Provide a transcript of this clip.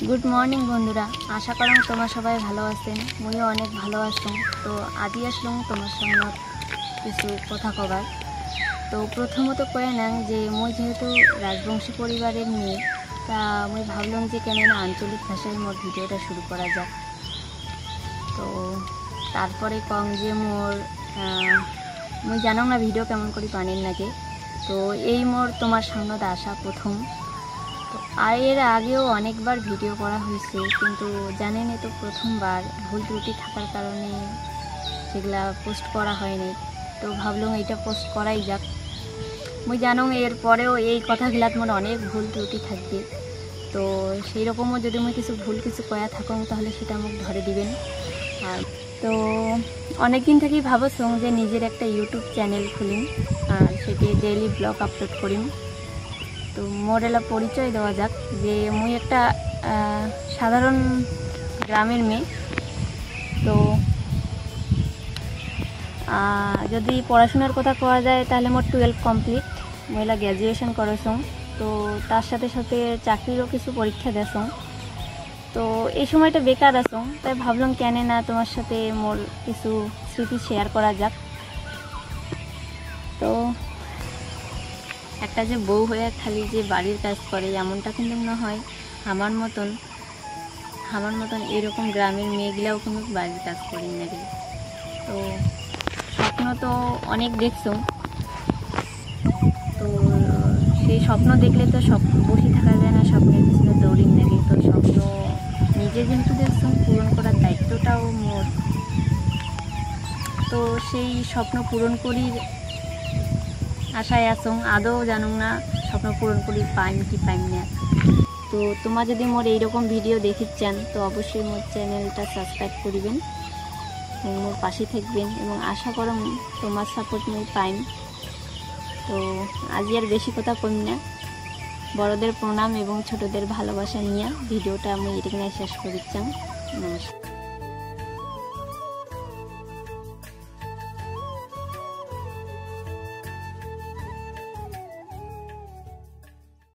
Good morning बंधुरा आशा करम तुम्हार सबाई भालो आछेन मुइও अनेक भालो आछि। तो आजই আসলাম তোমার সঙ্গে কিছু কথা কবার। তো প্রথমত কয়ে নেন যে মই যেহেতু রাজবংশী পরিবারের মেয়ে তা আমি ভাবলাম যে কেন না আঞ্চলিক ভাষায় মোর ভিডিওটা শুরু করা যাক। তো তারপরে কম যে মোর মই জানো না ভিডিও কেমন করে পানির লাগে। তো এই মোর তোমার সামনে আসা প্রথম। তো এর আগেও অনেকবার ভিডিও করা হয়েছে কিন্তু জানেন তো প্রথমবার ভুল ত্রুটি থাকার কারণে সেগুলা পোস্ট করা হয়নি। তো ভাবলাম এইটা পোস্ট করাই যাক। মই জানো এর পরেও এই কথাগুলাত মোর অনেক ভুল ত্রুটি থাকবে। তো সেই রকমও যদি মই কিছু ভুল কিছু কয়া থাকুন তাহলে সেটা মোক ধরে দিবেন। আর তো অনেক দিন থেকেই ভাবছং যে নিজের একটা ইউটিউব চ্যানেল খুলিম আর সেটি ডেইলি ব্লগ আপলোড করিম। তো মোর এলা পরিচয় দেওয়া যাক যে মুই একটা সাধারণ গ্রামের মেয়ে। তো যদি পড়াশোনার কথা কোয়া যায় তাহলে মোর 12 কমপ্লিট, মহিলা গ্র্যাজুয়েশন করেছং। তো তার সাথে সাথে চাকরিরও কিছু পরীক্ষা দেছং। তো এই সময়টা বেকার আছং তাই ভাবলাম কেন না তোমার সাথে মোর কিছু স্মৃতি শেয়ার করা যাক। তো একটা যে বউ হয়ে খালি যে বাড়ির কাজ করে এমনটা কিন্তু না হয়। আমার মতন এরকম গ্রামের মেয়েগুলাও কিন্তু বাড়ির কাজ করি নাকি। তো স্বপ্ন তো অনেক দেখছো, তো সেই স্বপ্ন দেখলে তো বসে থাকা যায় না, স্বপ্নের পিছনে দৌড়ি নাকি। তো স্বপ্ন নিজে যেহেতু দেখছো পূরণ করার দায়িত্বটাও মোর। তো সেই স্বপ্ন পূরণ করি আশায় আসং। আদৌ জানুন না স্বপ্ন পূরণ করি পাইম কি পাইম না। তো তোমরা যদি মোর এইরকম ভিডিও দেখিতে চান তো অবশ্যই মোর চ্যানেলটা সাবস্ক্রাইব করবেন এবং মোর পাশে থাকবেন এবং আশা করম তোমার সাপোর্ট মই পাইম। তো আজ আর বেশি কথা কই না, বড়দের প্রণাম এবং ছোটদের ভালোবাসা নিয়ে ভিডিওটা আমি এখানে শেষ করতে চাই। নমস্কার।